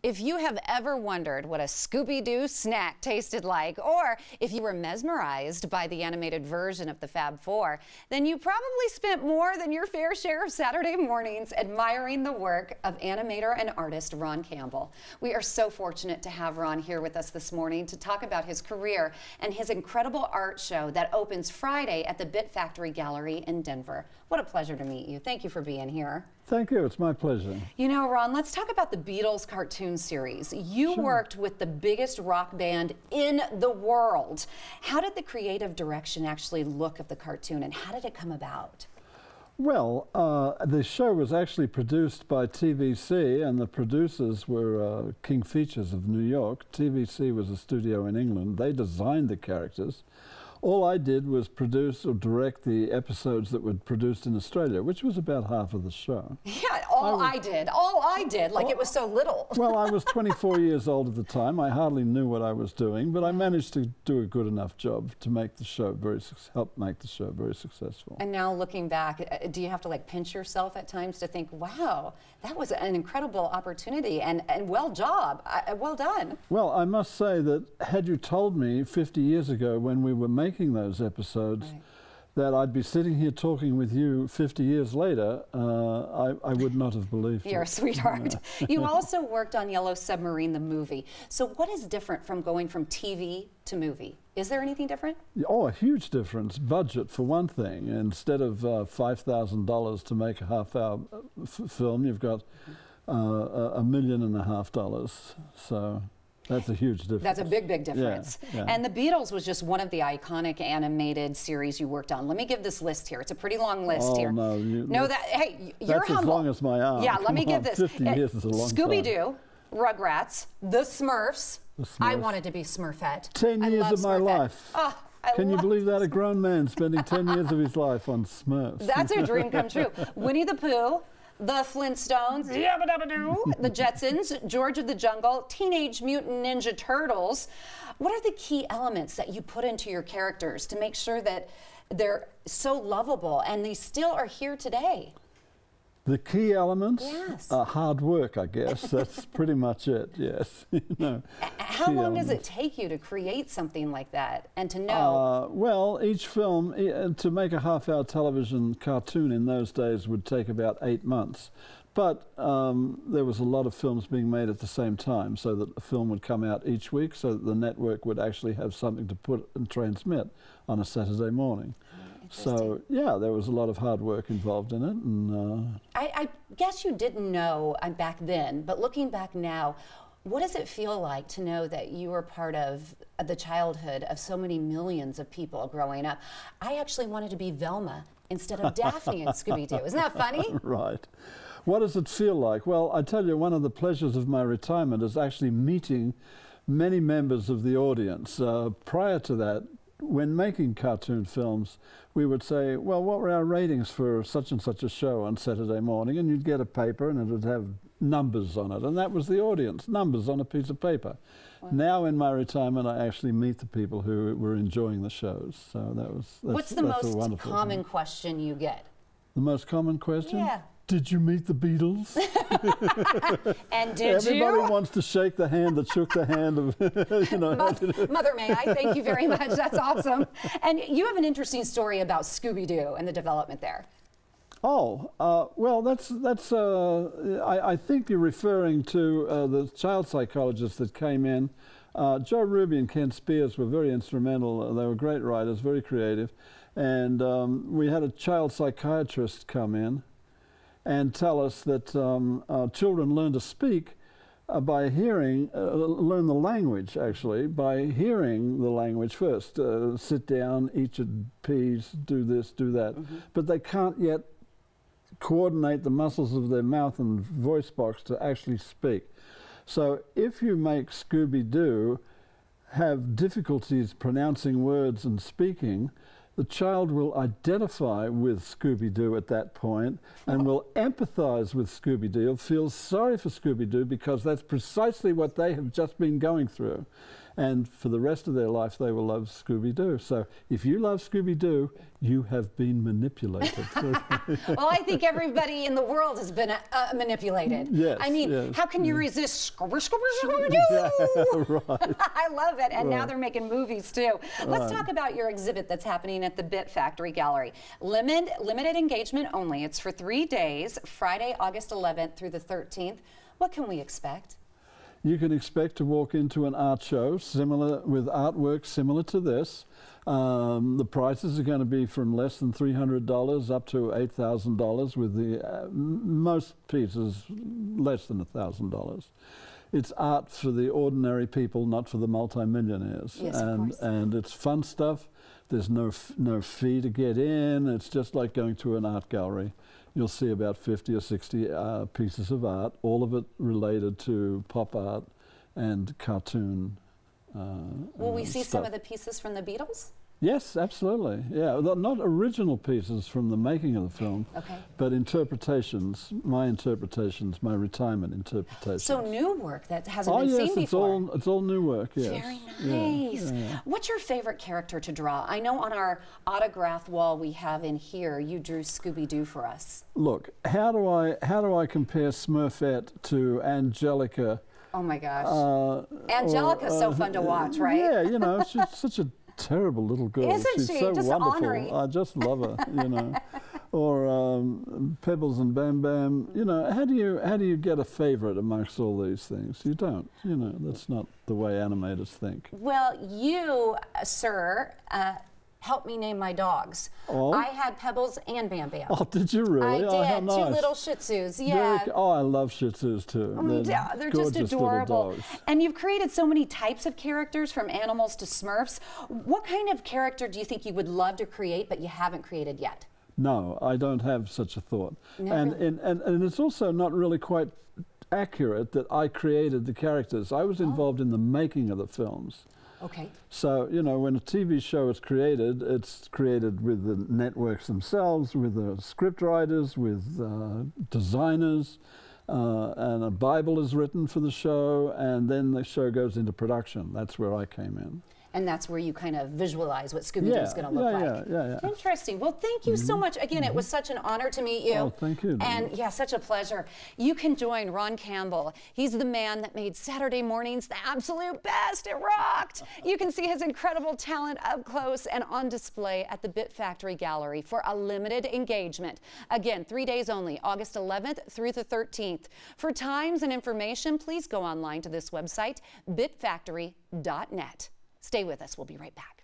If you have ever wondered what a Scooby-Doo snack tasted like, or if you were mesmerized by the animated version of the Fab Four, then you probably spent more than your fair share of Saturday mornings admiring the work of animator and artist Ron Cambell. We are so fortunate to have Ron here with us this morning to talk about his career and his incredible art show that opens Friday at the Bit Factory Gallery in Denver. What a pleasure to meet you. Thank you for being here. Thank you. It's my pleasure. You know, Ron, let's talk about the Beatles cartoon series. You worked with the biggest rock band in the world. How did the creative direction actually look of the cartoon, and how did it come about? Well, the show was actually produced by TVC, and the producers were King Features of New York. TVC was a studio in England. They designed the characters. All I did was produce or direct the episodes that were produced in Australia, which was about half of the show. Yeah, all I did, like it was so little. Well, I was 24 years old at the time. I hardly knew what I was doing, but I managed to do a good enough job to make the show help make the show very successful. And now looking back, do you have to like pinch yourself at times to think, wow, that was an incredible opportunity and well done. Well, I must say that had you told me 50 years ago when we were making those episodes that I'd be sitting here talking with you 50 years later, I would not have believed it. You're a sweetheart. You also worked on Yellow Submarine, the movie. So what is different from going from TV to movie? Is there anything different? Oh, a huge difference. Budget, for one thing. Instead of $5,000 to make a half-hour film, you've got $1.5 million. So that's a huge difference. That's a big, big difference. Yeah. And The Beatles was just one of the iconic animated series you worked on. Let me give this list here. It's a pretty long list here. No, hey, you're that's humble. As long as my arm. Yeah, let me give this. 50 years is a long time. Scooby-Doo, Rugrats, The Smurfs. I wanted to be Smurfette. 10 years of my life. Oh, Can you believe that? A grown man spending 10 years of his life on Smurfs. That's a dream come true. Winnie the Pooh, the Flintstones, the Jetsons, George of the Jungle, Teenage Mutant Ninja Turtles. What are the key elements that you put into your characters to make sure that they're so lovable and they still are here today? The key elements? Yes. Hard work, I guess. That's pretty much it, yes. How long does it take you to create something like that and to know? Well, each film, to make a half-hour television cartoon in those days would take about 8 months. But there was a lot of films being made at the same time, so that the film would come out each week so that the network would actually have something to put and transmit on a Saturday morning. So, yeah, there was a lot of hard work involved in it. And I guess you didn't know back then, but looking back now, what does it feel like to know that you were part of the childhood of so many millions of people growing up? I actually wanted to be Velma instead of Daphne in Scooby-Doo. Isn't that funny? Right. What does it feel like? Well, I tell you, one of the pleasures of my retirement is actually meeting many members of the audience. Prior to that, when making cartoon films, we would say, well, what were our ratings for such and such a show on Saturday morning? And you'd get a paper and it would have numbers on it. And that was the audience, numbers on a piece of paper. Wow. Now in my retirement, I actually meet the people who were enjoying the shows. So what's the most common question you get? The most common question? Yeah. Did you meet the Beatles? And did Everybody wants to shake the hand that shook the hand of, Mother, may I? Thank you very much. That's awesome. And you have an interesting story about Scooby-Doo and the development there. Oh, well, I think you're referring to the child psychologists that came in. Joe Ruby and Ken Spears were very instrumental. They were great writers, very creative. And we had a child psychiatrist come in and tell us that children learn to speak by hearing, learn the language actually, by hearing the language first. Sit down, eat your peas, do this, do that. But they can't yet coordinate the muscles of their mouth and voice box to actually speak. So if you make Scooby-Doo have difficulties pronouncing words and speaking, the child will identify with Scooby-Doo at that point and will empathize with Scooby-Doo, feel sorry for Scooby-Doo because that's precisely what they have just been going through. And for the rest of their life, they will love Scooby-Doo. So if you love Scooby-Doo, You have been manipulated. Well, I think everybody in the world has been manipulated. Yes, I mean, yes, how can you resist? Yeah, right. I love it. And now Right. they're making movies too. Let's talk about your exhibit that's happening at the Bit Factory Gallery. Limited engagement only. It's for 3 days, Friday, August 11th through the 13th. What can we expect? You can expect to walk into an art show similar with artwork similar to this. The prices are going to be from less than $300 up to $8,000, with the most pieces less than $1,000. It's art for the ordinary people, not for the multimillionaires. Yes, of course. And it's fun stuff. There's no fee to get in. It's just like going to an art gallery. You'll see about 50 or 60 pieces of art, all of it related to pop art and cartoon. Will we see stuff. some of the pieces from the Beatles? Yes, absolutely. Yeah, not original pieces from the making of the film, Okay. but interpretations, my retirement interpretations. So new work that hasn't been seen before. It's all new work, yes. Very nice. Yeah. What's your favorite character to draw? I know on our autograph wall we have in here, you drew Scooby-Doo for us. Look, how do I compare Smurfette to Angelica? Oh my gosh. Angelica's so fun to watch, right? Yeah, you know, she's such a terrible little girl. Isn't She's she? so Just wonderful. ornery. I just love her, you know. Or Pebbles and Bam Bam. You know, how do you get a favorite amongst all these things? You don't. You know, that's not the way animators think. Well, you, sir, helped me name my dogs. Oh? I had Pebbles and Bam Bam. Oh, did you really? I did. Oh, how nice. 2 little Shih Tzus. Yeah. Oh, I love Shih Tzus too. They're just gorgeous adorable. little dogs. And you've created so many types of characters, from animals to Smurfs. What kind of character do you think you would love to create but you haven't created yet? No, I don't have such a thought. Never. And it's also not really quite accurate that I created the characters. I was involved in the making of the films. Okay. So, you know, when a TV show is created, it's created with the networks themselves, with the script writers, with designers, and a Bible is written for the show, and then the show goes into production. That's where I came in. And that's where you kind of visualize what Scooby-Doo is going to look like. Yeah. Interesting. Well, thank you so much. Again, it was such an honor to meet you. Oh, thank you. And yeah, such a pleasure. You can join Ron Cambell. He's the man that made Saturday mornings the absolute best. It rocked. You can see his incredible talent up close and on display at the Bit Factory Gallery for a limited engagement. Again, 3 days only, August 11th through the 13th. For times and information, please go online to this website, bitfactory.net. Stay with us. We'll be right back.